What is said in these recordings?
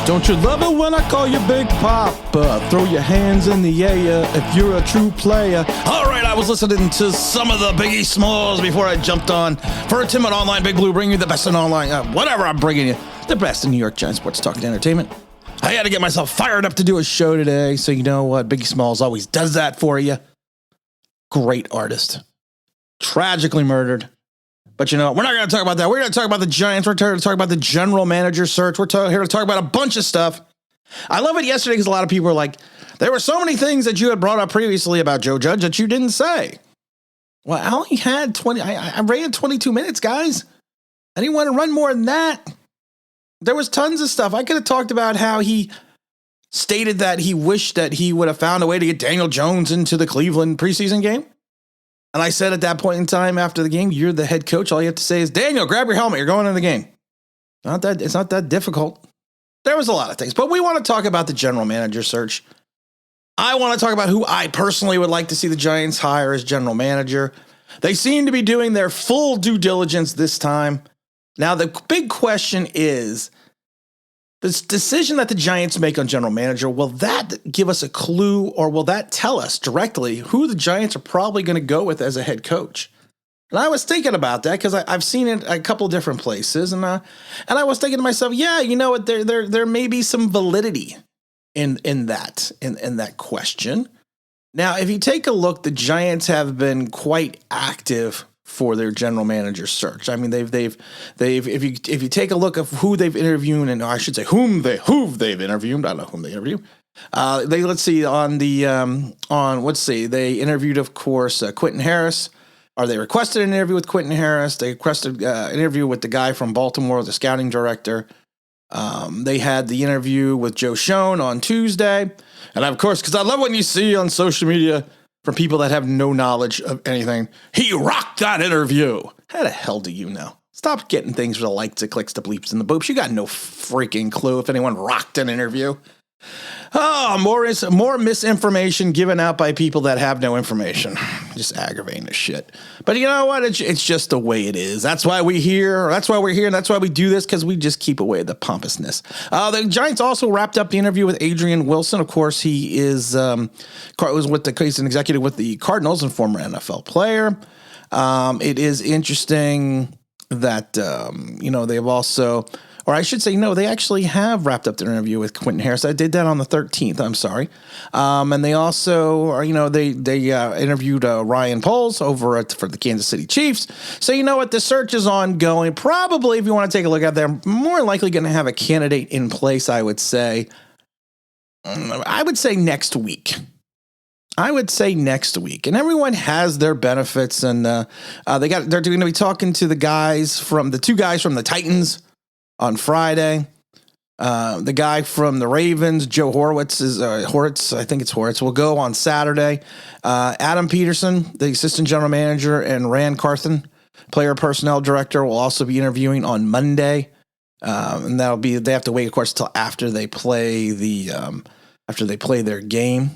Don't you love it when I call you Big Papa? Throw your hands in the air if you're a true player. All right, I was listening to some of the Biggie Smalls before I jumped on for Tim at Online Big Blue, bringing you the best in online, whatever I'm bringing you, the best in New York Giants sports talk and entertainment. I had to get myself fired up to do a show today, so you know what? Biggie Smalls always does that for you. Great artist. Tragically murdered. But you know, we're not going to talk about that. We're going to talk about the Giants. We're here to talk about the general manager search. We're here to talk about a bunch of stuff. I love it yesterday because a lot of people were like, there were so many things that you had brought up previously about Joe Judge that you didn't say. Well, I only had 20. I ran 22 minutes, guys. I didn't want to run more than that. There was tons of stuff. I could have talked about how he stated that he wished that he would have found a way to get Daniel Jones into the Cleveland preseason game. And I said at that point in time after the game, you're the head coach. All you have to say is, Daniel, grab your helmet. You're going in the game. It's not that difficult. There was a lot of things, but we want to talk about the general manager search. I want to talk about who I personally would like to see the Giants hire as general manager. They seem to be doing their full due diligence this time. Now, the big question is, this decision that the Giants make on general manager, will that give us a clue, or will that tell us directly who the Giants are probably going to go with as a head coach? And I was thinking about that because I've seen it a couple different places, and I was thinking to myself, yeah, you know what, there may be some validity in that question. Now, if you take a look, the Giants have been quite active for their general manager search. I mean, they've if you take a look of who they've interviewed, and I should say who they've interviewed. I don't know whom they interviewed. They interviewed, of course, Quentin Harris, or they requested an interview with Quentin Harris. They requested an interview with the guy from Baltimore, the scouting director. They had the interview with Joe Schoen on Tuesday. And of course, because I love when you see on social media from people that have no knowledge of anything, he rocked that interview. How the hell do you know? Stop getting things for the likes, the clicks, the bleeps, and the boops. You got no freaking clue if anyone rocked an interview. Oh, more misinformation given out by people that have no information. Just aggravating as shit. But you know what? It's just the way it is. That's why we're here. That's why we do this, because we just keep away the pompousness. The Giants also wrapped up the interview with Adrian Wilson. Of course, he is he's an executive with the Cardinals and former NFL player. It is interesting that they've also. Or I should say, no, they actually have wrapped up their interview with Quentin Harris. I did that on the 13th. I'm sorry. And they also are, they interviewed Ryan Poles over for the Kansas City Chiefs. So you know what? The search is ongoing. Probably, if you want to take a look at them, more likely going to have a candidate in place, I would say. I would say next week. And everyone has their benefits. And they're going to be talking to the two guys from the Titans on Friday. The guy from the Ravens, Joe Horowitz, will go on Saturday. Adam Peterson, the assistant general manager, and Rand Carthen, player personnel director, will also be interviewing on Monday. And they have to wait, of course, until after they play their game.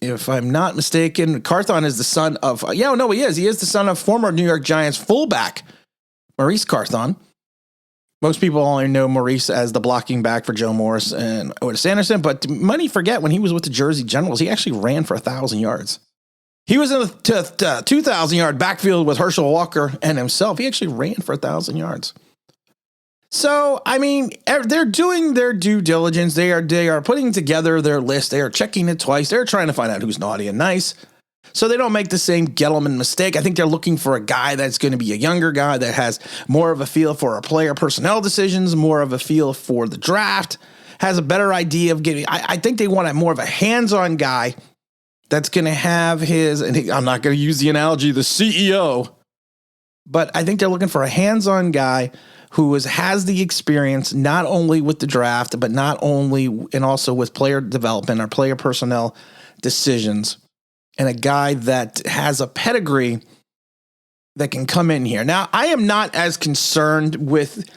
If I'm not mistaken, Carthen is the son of, he is the son of former New York Giants fullback Maurice Carthen. Most people only know Maurice as the blocking back for Joe Morris and Otis Anderson, but many forget when he was with the Jersey Generals, he actually ran for 1,000 yards. He was in the 2,000-yard backfield with Herschel Walker and himself. He actually ran for 1,000 yards. So, I mean, they're doing their due diligence. They are putting together their list. They are checking it twice. They're trying to find out who's naughty and nice, so they don't make the same Gettleman mistake. I think they're looking for a guy that's going to be a younger guy that has more of a feel for our player personnel decisions, more of a feel for the draft, has a better idea of getting. I think they want more of a hands-on guy that's going to have I'm not going to use the analogy, the CEO, but I think they're looking for a hands-on guy who has the experience not only with the draft, but also with player development or player personnel decisions. And a guy that has a pedigree that can come in here. Now, I am not as concerned with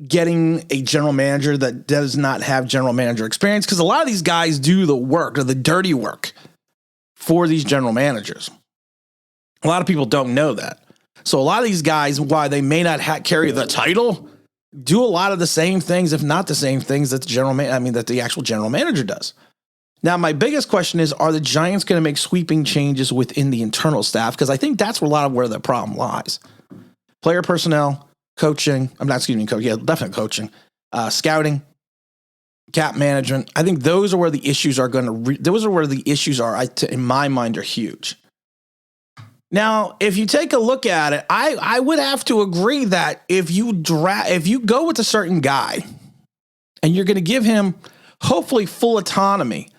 getting a general manager that does not have general manager experience, because a lot of these guys do the work, or the dirty work, for these general managers. A lot of people don't know that. So a lot of these guys, why they may not carry the title, do a lot of the same things, if not the same things that the actual general manager does. Now, my biggest question is, are the Giants going to make sweeping changes within the internal staff? Because I think that's a lot of where the problem lies. Player personnel, coaching. Definitely coaching. Scouting, cap management. I think those are where the issues are in my mind, are huge. Now, if you take a look at it, I would have to agree that if you go with a certain guy and you're going to give him hopefully full autonomy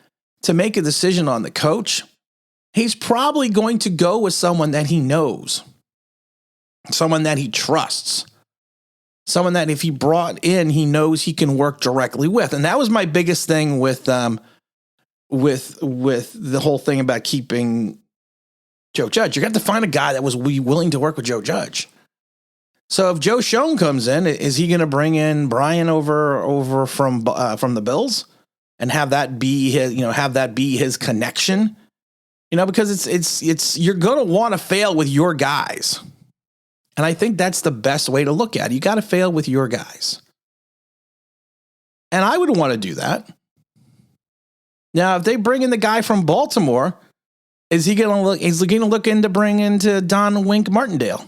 to make a decision on the coach, he's probably going to go with someone that he knows, someone that he trusts, someone that if he brought in, he knows he can work directly with. And that was my biggest thing with the whole thing about keeping Joe Judge. You got to find a guy that was willing to work with Joe Judge. So if Joe Schoen comes in, is he going to bring in Brian over from the Bills and have that be his connection? Because it's you're going to want to fail with your guys. And I think that's the best way to look at it. You got to fail with your guys. And I would want to do that. Now, if they bring in the guy from Baltimore, is he going to look into bring into Don Wink Martindale?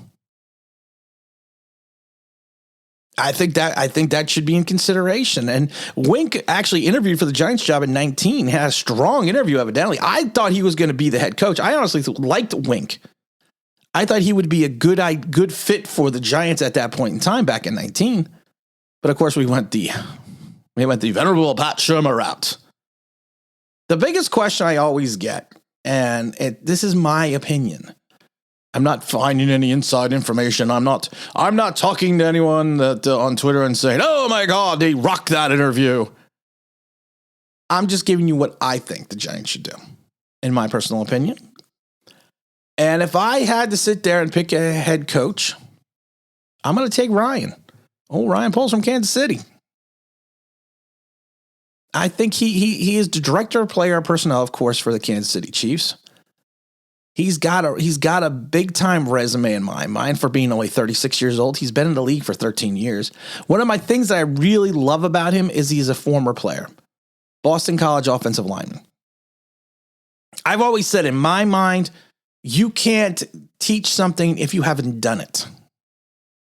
I think that should be in consideration. And Wink actually interviewed for the Giants job at 19, had a strong interview evidently. I thought he was going to be the head coach. I honestly liked Wink. I thought he would be a good fit for the Giants at that point in time back in 19. But of course we went the venerable Pat Shurmur route. The biggest question I always get, and this is my opinion, I'm not finding any inside information. I'm not talking to anyone that on Twitter and saying, "Oh my God, they rocked that interview." I'm just giving you what I think the Giants should do, in my personal opinion. And if I had to sit there and pick a head coach, I'm going to take Ryan. Ryan Poles from Kansas City. I think he is the director of player personnel, of course, for the Kansas City Chiefs. He's got a big time resume in my mind for being only 36 years old. He's been in the league for 13 years. One of my things that I really love about him is he's a former player, Boston College offensive lineman. I've always said in my mind, you can't teach something if you haven't done it.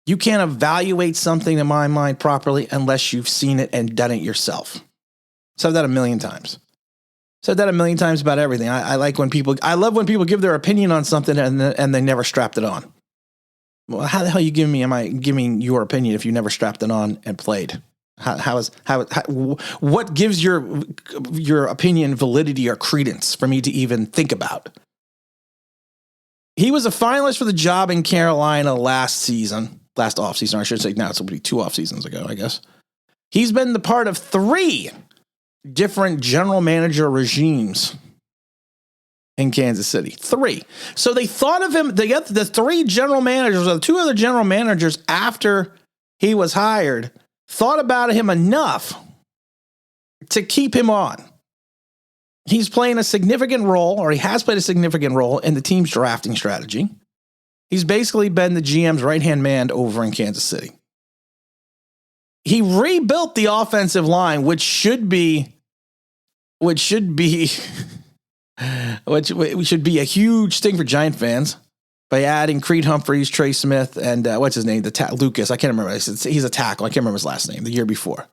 You can't evaluate something in my mind properly unless you've seen it and done it yourself. Said that a million times. Said that a million times about everything. I love when people give their opinion on something and they never strapped it on. Well, how the hell am I giving your opinion if you never strapped it on and played? What gives your opinion validity or credence for me to even think about? He was a finalist for the job in Carolina last offseason. I should say now it's only 2 off seasons ago, I guess. He's been the part of 3 different general manager regimes in Kansas City. 3. So they thought of him, the 3 general managers, or the 2 other general managers after he was hired, thought about him enough to keep him on. He's playing a significant role, or he has played a significant role in the team's drafting strategy. He's basically been the GM's right-hand man over in Kansas City. He rebuilt the offensive line, which should be a huge thing for Giant fans, by adding Creed Humphreys, Trey Smith, and what's his name? Lucas. I can't remember. He's a tackle. I can't remember his last name. The year before.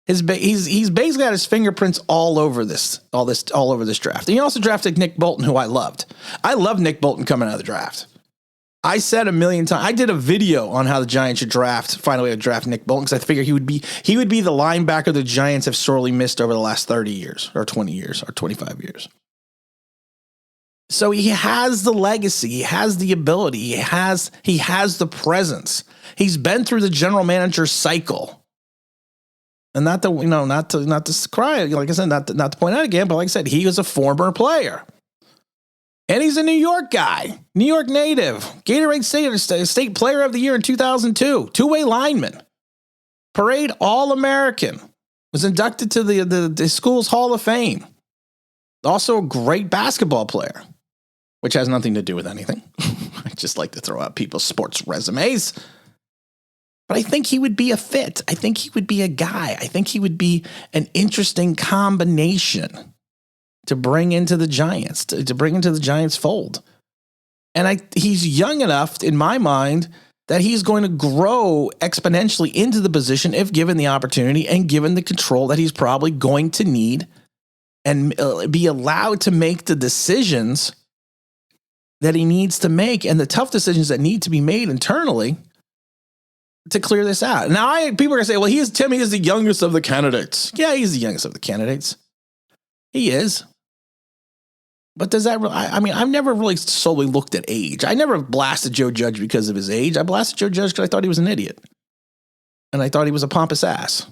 He's basically got his fingerprints all over this draft. And he also drafted Nick Bolton, who I loved. I loved Nick Bolton coming out of the draft. I said a million times. I did a video on how the Giants should find a way to draft Nick Bolton, because I figured he would be the linebacker the Giants have sorely missed over the last 30 years, or 20 years, or 25 years. So he has the legacy, he has the ability, he has the presence. He's been through the general manager cycle. And not to cry, like I said, not to point out again, but like I said, he was a former player. And he's a New York guy, New York native, Gatorade State Player of the Year in 2002, 2-way lineman, Parade All-American, was inducted to the school's Hall of Fame. Also a great basketball player, which has nothing to do with anything. I just like to throw out people's sports resumes. But I think he would be a fit. I think he would be a guy. I think he would be an interesting combination to bring into the Giants, to bring into the Giants fold. And he's young enough, in my mind, that he's going to grow exponentially into the position if given the opportunity and given the control that he's probably going to need and be allowed to make the decisions that he needs to make and the tough decisions that need to be made internally to clear this out. Now, people are going to say, well, Timmy is the youngest of the candidates. Yeah, he's the youngest of the candidates. He is. But does that really, I've never really solely looked at age. I never blasted Joe Judge because of his age. I blasted Joe Judge because I thought he was an idiot. And I thought he was a pompous ass.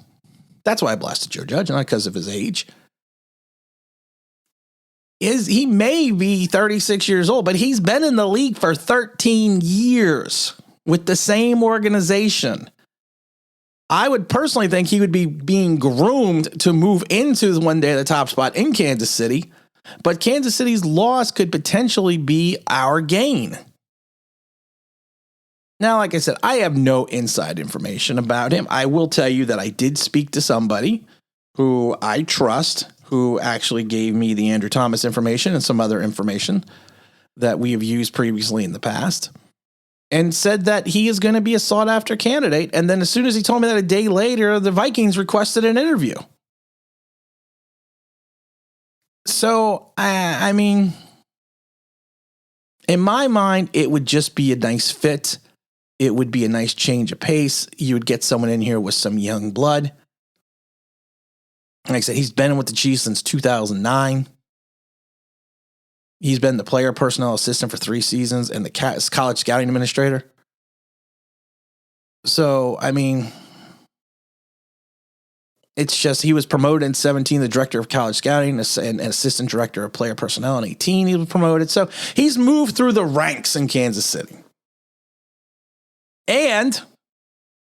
That's why I blasted Joe Judge, not because of his age. He may be 36 years old, but he's been in the league for 13 years with the same organization. I would personally think he would be being groomed to move into one day the top spot in Kansas City, but Kansas City's loss could potentially be our gain. Now, like I said, I have no inside information about him. I will tell you that I did speak to somebody who I trust, who actually gave me the Andrew Thomas information and some other information that we have used previously in the past, and said that he is going to be a sought-after candidate. And then as soon as he told me that a day later, the Vikings requested an interview. So, in my mind, it would just be a nice fit. It would be a nice change of pace. You would get someone in here with some young blood. Like I said, he's been with the Chiefs since 2009. He's been the player personnel assistant for 3 seasons and the college scouting administrator. So, it's just he was promoted in 17, the director of college scouting and assistant director of player personnel in 18. He was promoted. So he's moved through the ranks in Kansas City. And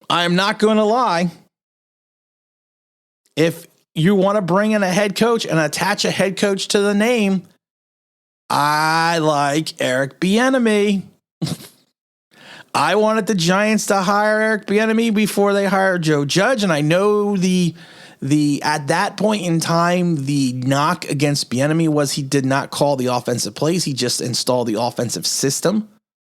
I'm not going to lie. If you want to bring in a head coach and attach a head coach to the name, I like Eric Bieniemy. I wanted the Giants to hire Eric Bieniemy before they hired Joe Judge, and I know the at that point in time, the knock against Bieniemy was he did not call the offensive plays. He just installed the offensive system,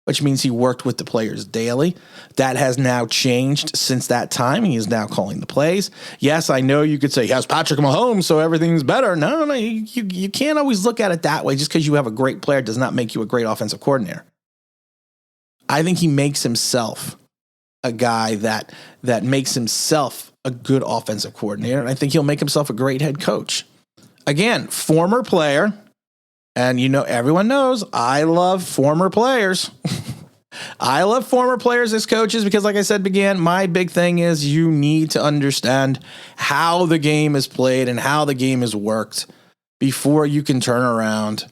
which means he worked with the players daily. That has now changed since that time. He is now calling the plays. Yes, I know you could say he has Patrick Mahomes, so everything's better. No, you can't always look at it that way. Just because you have a great player does not make you a great offensive coordinator. I think he makes himself a guy that makes himself a good offensive coordinator, and I think he'll make himself a great head coach. Again, former player, and everyone knows I love former players. I love former players as coaches because, like I said, my big thing is you need to understand how the game is played and how the game is worked before you can turn around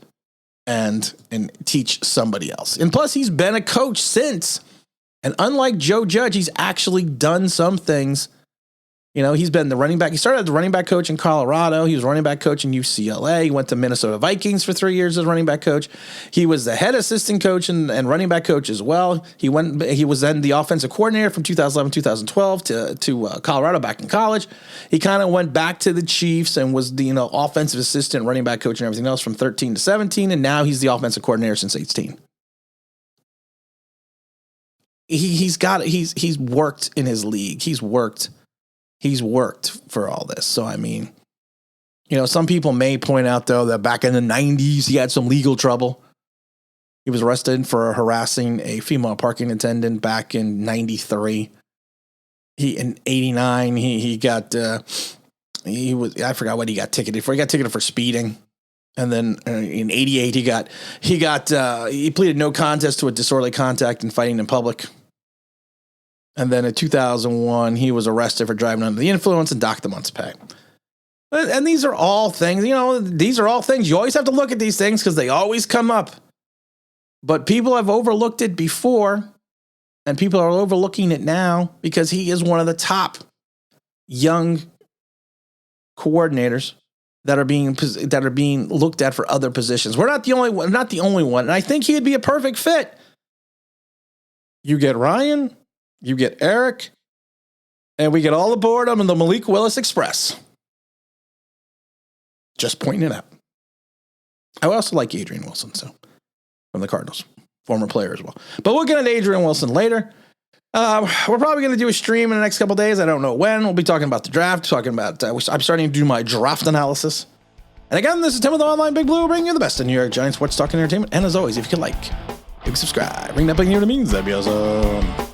and teach somebody else. And plus, he's been a coach since. And unlike Joe Judge, he's actually done some things. He's been the running back. He started as the running back coach in Colorado. He was running back coach in UCLA. He went to Minnesota Vikings for 3 years as running back coach. He was the head assistant coach and running back coach as well. He was then the offensive coordinator from 2011, 2012 to Colorado back in college. He kind of went back to the Chiefs and was the offensive assistant, running back coach and everything else from 13 to 17. And now he's the offensive coordinator since 18. He's worked in his league. He's worked for all this. So, some people may point out, though, that back in the 90s, he had some legal trouble. He was arrested for harassing a female parking attendant back in 93. In 89, he got, I forgot what he got ticketed for. He got ticketed for speeding. And then in 88, he pleaded no contest to a disorderly conduct and fighting in public. And then in 2001, he was arrested for driving under the influence and docked a month's pay. And these are all things, these are all things. You always have to look at these things because they always come up. But people have overlooked it before, and people are overlooking it now because he is one of the top young coordinators that are being looked at for other positions. We're not the only one. And I think he'd be a perfect fit. You get Ryan. You get Eric, And we get all aboard them in the Malik Willis Express. Just pointing it out. I also like Adrian Wilson, so from the Cardinals, former player as well. But we'll get into Adrian Wilson later. We're probably going to do a stream in the next couple days. I don't know when. We'll be talking about the draft, talking about I'm starting to do my draft analysis. And again, this is Tim with the Online Big Blue, bringing you the best in New York Giants sports talk and entertainment. And as always, if you could like, you can subscribe, ring that bell near the means, that'd be awesome.